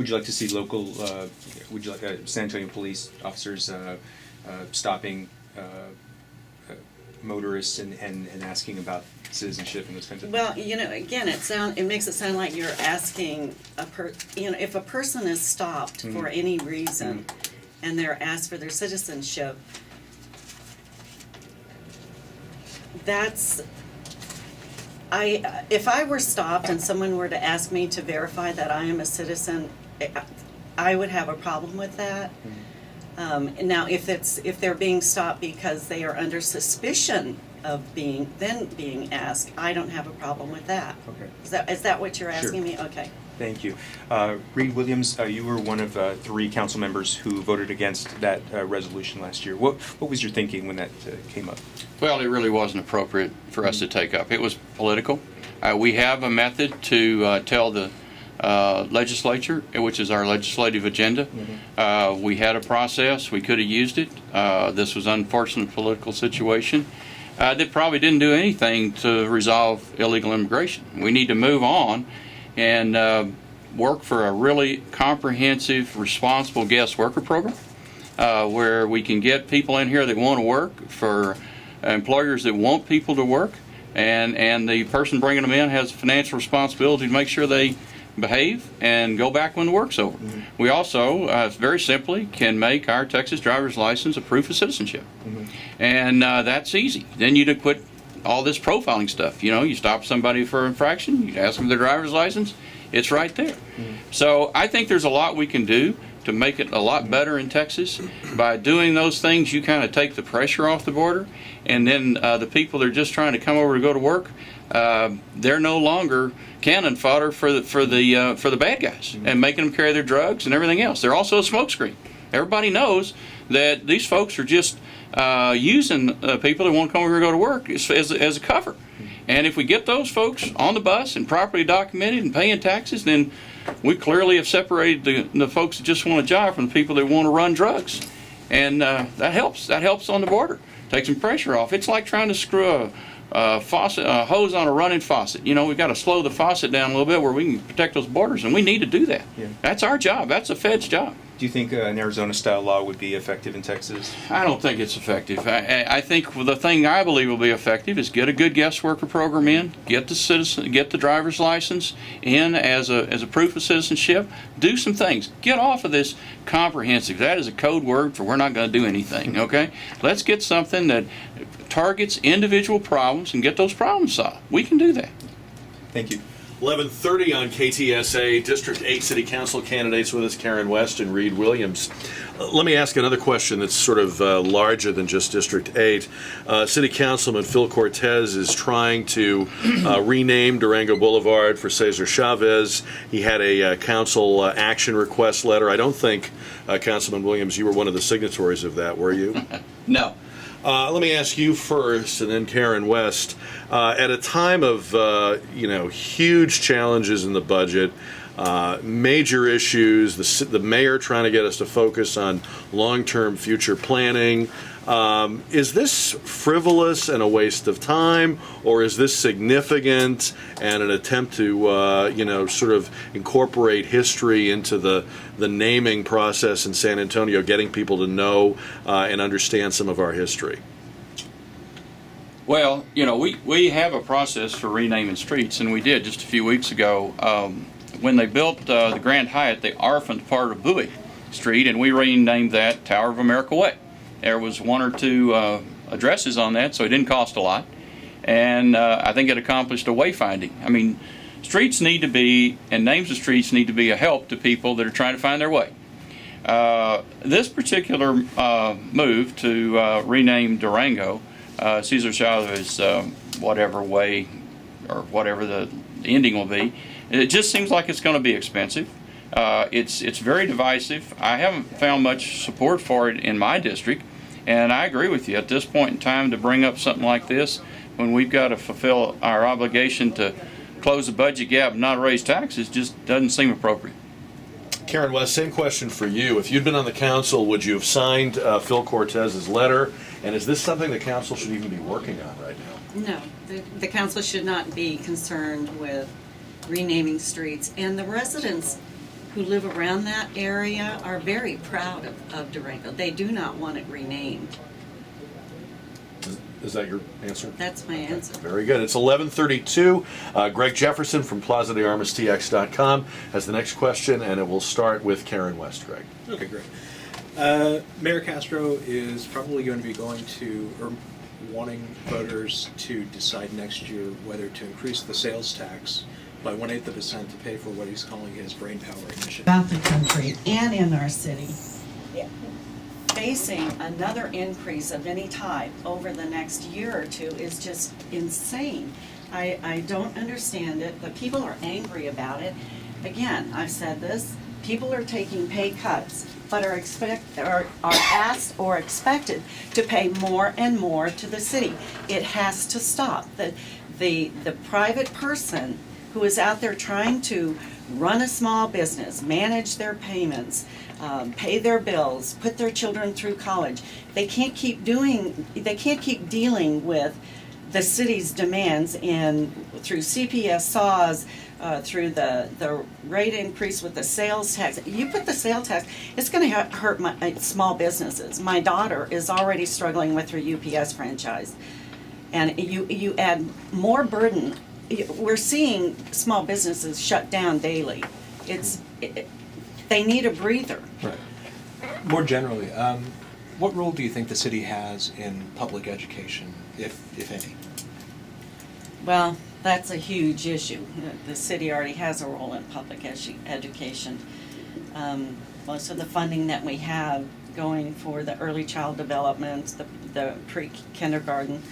Would you like to see local, would you like San Antonio police officers stopping motorists and asking about citizenship and those kinds of things? Well, you know, again, it makes it sound like you're asking if a person is stopped for any reason and they're asked for their citizenship, if I were stopped and someone were to ask me to verify that I am a citizen, I would have a problem with that. Now, if they're being stopped because they are under suspicion of being asked, I don't have a problem with that. Okay. Is that what you're asking Sure. me? Okay. Thank you. Reed Williams, you were one of 3 council members who voted against that resolution last year. What was your thinking when that came up? Well, it really wasn't appropriate for us to take up. It was political. We have a method to tell the legislature, which is our legislative agenda. We had a process. We could have used it. This was an unfortunate political situation that probably didn't do anything to resolve illegal immigration. We need to move on and work for a really comprehensive, responsible guest worker program where we can get people in here that want to work, for employers that want people to work, and the person bringing them in has a financial responsibility to make sure they behave and go back when the work's over. We also, very simply, can make our Texas driver's license a proof of citizenship. And that's easy. Then you quit all this profiling stuff. You know, you stop somebody for infraction, you ask them their driver's license, it's right there. So I think there's a lot we can do to make it a lot better in Texas. By doing those things, you kind of take the pressure off the border, and then the people that are just trying to come over to go to work, they're no longer cannon fodder for the bad guys and making them carry their drugs and everything else. They're also a smokescreen. Everybody knows that these folks are just using people that want to come over and go to work as a cover. And if we get those folks on the bus and properly documented and paying taxes, then we clearly have separated the folks that just want a job from the people that want to run drugs. And that helps. That helps on the border. Takes some pressure off. It's like trying to screw a hose on a running faucet. You know, we've got to slow the faucet down a little bit where we can protect those borders, and we need to do that. Yeah. That's our job. That's the Fed's job. Do you think an Arizona-style law would be effective in Texas? I don't think it's effective. I think the thing I believe will be effective is get a good guest worker program in, get the driver's license in as a proof of citizenship. Do some things. Get off of this comprehensive. That is a code word for we're not going to do anything. Okay, let's get something that targets individual problems and get those problems solved. We can do that. Thank you. 11:30 on KTSA. District 8 City Council candidates with us, Caron West and Reed Williams. Let me ask another question that's sort of larger than just District 8. City Councilman Phil Cortez is trying to rename Durango Boulevard for Cesar Chavez. He had a council action request letter. I don't think, Councilman Williams, you were one of the signatories of that, were you? No. Let me ask you first, and then Caron West. At a time of huge challenges in the budget, major issues, the mayor trying to get us to focus on long-term future planning, is this frivolous and a waste of time, or is this significant and an attempt to sort of incorporate history into the naming process in San Antonio, getting people to know and understand some of our history? Well, we have a process for renaming streets, and we did just a few weeks ago. When they built the Grand Hyatt, they orphaned part of Bowie Street, and we renamed that Tower of America Way. There was 1 or 2 addresses on that, so it didn't cost a lot, and I think it accomplished a wayfinding. I mean, streets need to be, and names of streets need to be a help to people that are trying to find their way. This particular move to rename Durango Cesar Chavez whatever way or whatever the ending will be, it just seems like it's going to be expensive. It's very divisive. I haven't found much support for it in my district, and I agree with you. At this point in time, to bring up something like this when we've got to fulfill our obligation to close the budget gap and not raise taxes just doesn't seem appropriate. Caron West, same question for you. If you'd been on the council, would you have signed Phil Cortez's letter? And is this something the council should even be working on right now? No, the council should not be concerned with renaming streets, and the residents who live around that area are very proud of Durango. They do not want it renamed. Is that your answer? That's my answer. Very good. It's 11:32. Greg Jefferson from PLAZA has the next question, and it will start with Caron West. Greg. Okay, great. Mayor Castro is probably going to be going to, or wanting voters to decide next year whether to increase the sales tax by 1/8% to pay for what he's calling his brain power initiative. About the country and in our city. Facing another increase of any type over the next year or two is just insane. I don't understand it, but people are angry about it. Again, I've said this, people are taking pay cuts, but are asked or expected to pay more and more to the city. It has to stop. The private person who is out there trying to run a small business, manage their payments, pay their bills, put their children through college, they can't keep dealing with the city's demands through CPS saws, through the rate increase with the sales tax. You put the sales tax, it's going to hurt my small businesses. My daughter is already struggling with her UPS franchise, and you add more burden. We're seeing small businesses shut down daily. They need a breather. Right. More generally, what role do you think the city has in public education, if any? Well, that's a huge issue. The city already has a role in public education. Most of the funding that we have going for the early child development, the pre-kindergarten,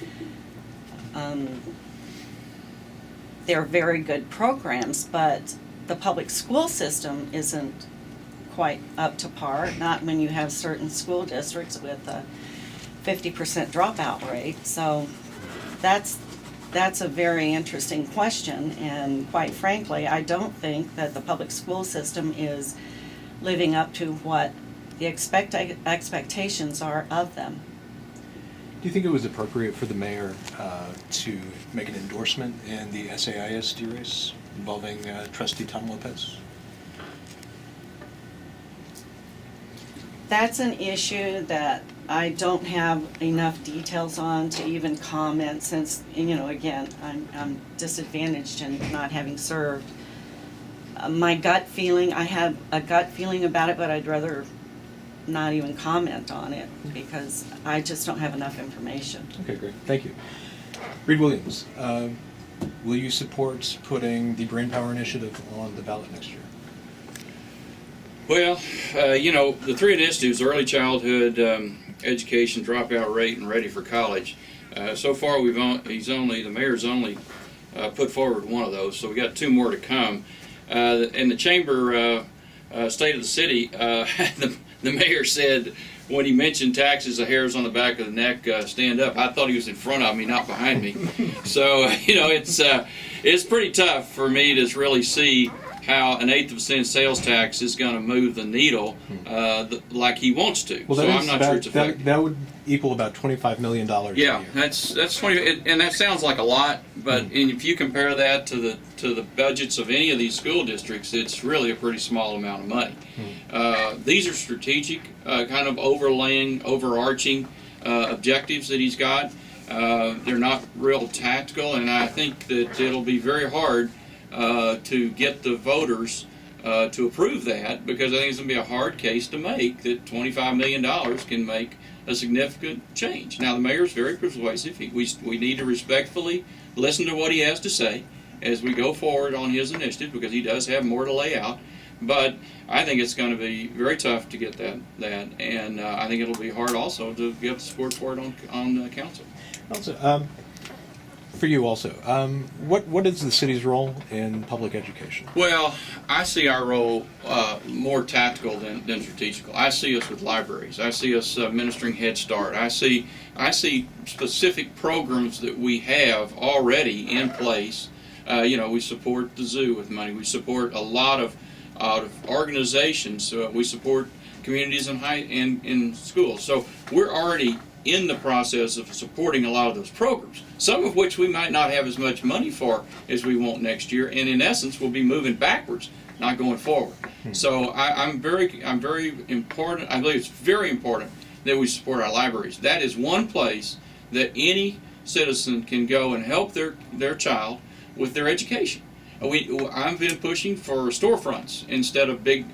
they're very good programs, but the public school system isn't quite up to par, not when you have certain school districts with a 50% dropout rate. So that's a very interesting question, and quite frankly, I don't think that the public school system is living up to what the expectations are of them. Do you think it was appropriate for the mayor to make an endorsement in the SAISD race involving trustee Tom Lopez? That's an issue that I don't have enough details on to even comment, since, again, I'm disadvantaged in not having served. My gut feeling, I have a gut feeling about it, but I'd rather not even comment on it because I just don't have enough information. Okay, great. Thank you. Reed Williams, will you support putting the Brain Power Initiative on the ballot next year? Well, the three initiatives, early childhood education, dropout rate, and ready for college. So far, the mayor's only put forward one of those, so we got two more to come. In the chamber state of the city, the mayor said when he mentioned taxes, the hairs on the back of the neck stand up. I thought he was in front of me, not behind me. So it's pretty tough for me to really see how an 1/8% sales tax is going to move the needle like he wants to. Well, so I'm not sure it's effective. That would equal about $25 million a Yeah, year. that's 20, and that sounds like a lot, but if you compare that to the budgets of any of these school districts, it's really a pretty small amount of money. These are strategic, kind of overarching objectives that he's got. They're not real tactical, and I think that it'll be very hard to get the voters to approve that, because I think it's going to be a hard case to make that $25 million can make a significant change. Now, the mayor's very persuasive. We need to respectfully listen to what he has to say as we go forward on his initiative, because he does have more to lay out. But I think it's going to be very tough to get that, and I think it'll be hard also to get support for it on council. Also, for you also, what is the city's role in public education? Well, I see our role more tactical than strategical. I see us with libraries. I see us administering Head Start. I see specific programs that we have already in place. We support the zoo with money. We support a lot of organizations. We support communities in schools. So we're already in the process of supporting a lot of those programs, some of which we might not have as much money for as we want next year, and in essence we'll be moving backwards, not going forward. So I'm very important. I believe it's very important that we support our libraries. That is one place that any citizen can go and help their child with their education. I've been pushing for storefronts instead of big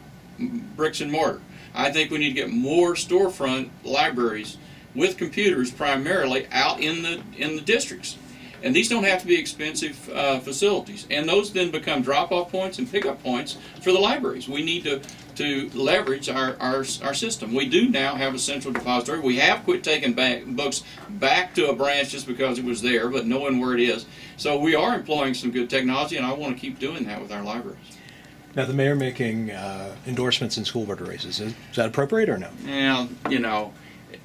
bricks and mortar. I think we need to get more storefront libraries with computers primarily out in the districts. And these don't have to be expensive facilities. And those then become drop-off points and pick-up points for the libraries. We need to leverage our system. We do now have a central depository. We have quit taking books back to a branch just because it was there, but knowing where it is. So we are employing some good technology, and I want to keep doing that with our libraries. Now, the mayor making endorsements in school board races, is that appropriate or no? Now, you know,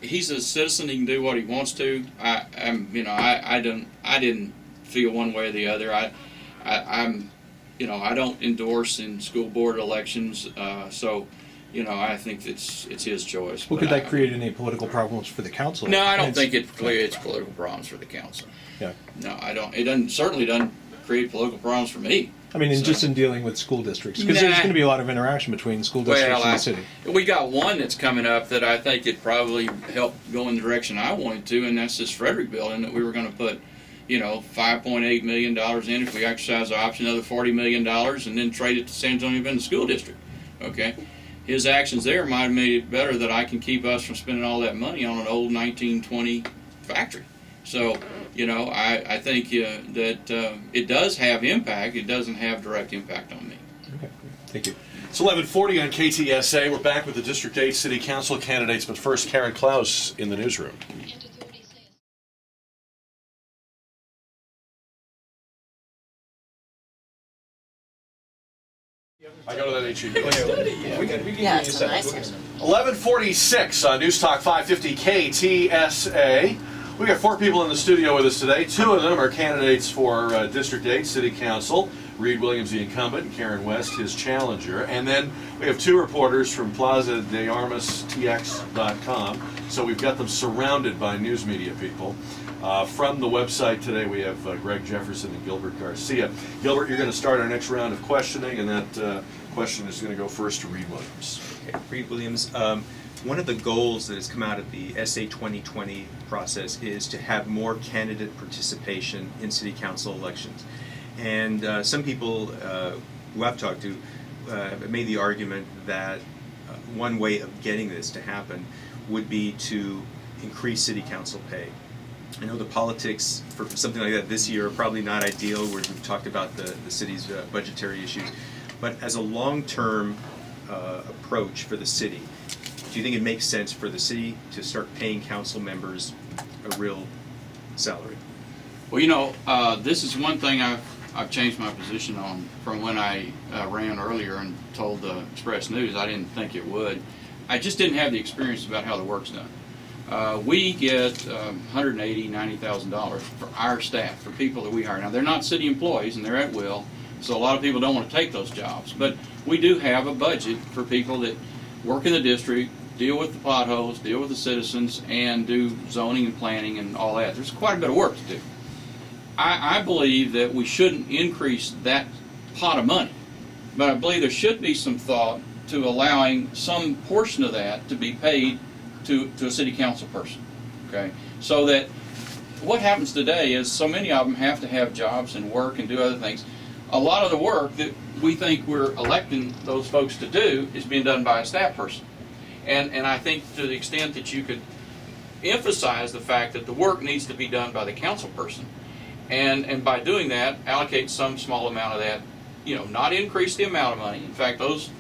he's a citizen. He can do what he wants to. I didn't feel one way or the other. I don't endorse in school board elections. So, you know, I think it's his choice. Well, could that create any political problems for the council? No, I don't think it creates political problems for the council. Yeah. No, I don't. It certainly doesn't create political problems for me. I mean, just in dealing with school districts, because there's going to be a lot of interaction between school districts and the city. We got one that's coming up that I think it probably help go in the direction I wanted to, and that's this Frederick building that we were going to put, $5.8 million in if we exercise the option, another $40 million, and then trade it to San Antonio Bend School District. Okay, his actions there might have made it better that I can keep us from spending all that money on an old 1920 factory. So, I think that it does have impact. It doesn't have direct impact on me. Okay, thank you. It's 11:40 on KTSA. We're back with the District 8 City Council candidates, but first, Karen Klaus in the newsroom. I go to that HEB. Yeah, it's a nice one. 11:46 on News Talk 550 KTSA. We got 4 people in the studio with us today. 2 of them are candidates for District 8 City Council. Reed Williams, the incumbent, and Karen West, his challenger. And then we have 2 reporters from PLAZA de ARAMAS.tx.com. So we've got them surrounded by news media people. From the website today, we have Greg Jefferson and Gilbert Garcia. Gilbert, you're going to start our next round of questioning, and that question is going to go first to Reed Williams. Okay, Reed Williams, one of the goals that has come out of the SA 2020 process is to have more candidate participation in city council elections. And some people who I've talked to have made the argument that one way of getting this to happen would be to increase city council pay. I know the politics for something like that this year are probably not ideal, where we've talked about the city's budgetary issues. But as a long-term approach for the city, do you think it makes sense for the city to start paying council members a real salary? Well, this is one thing I've changed my position on from when I ran earlier and told the Express News I didn't think it would. I just didn't have the experience about how the work's done. We get $180,000, $90,000 for our staff, for people that we hire. Now, they're not city employees and they're at will, so a lot of people don't want to take those jobs. But we do have a budget for people that work in the district, deal with the potholes, deal with the citizens, and do zoning and planning and all that. There's quite a bit of work to do. I believe that we shouldn't increase that pot of money, but I believe there should be some thought to allowing some portion of that to be paid to a city council person, okay? So that what happens today is so many of them have to have jobs and work and do other things. A lot of the work that we think we're electing those folks to do is being done by a staff person. And I think to the extent that you could emphasize the fact that the work needs to be done by the council person, and by doing that, allocate some small amount of that, not increase the amount of money. In fact, those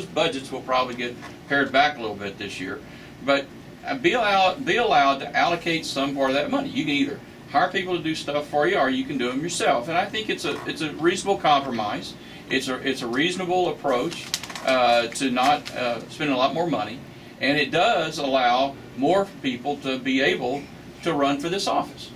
budgets will probably get pared back a little bit this year, but be allowed to allocate some part of that money. You can either hire people to do stuff for you, or you can do them yourself. And I think it's a reasonable compromise. It's a reasonable approach to not spend a lot more money, and it does allow more people to be able to run for this office.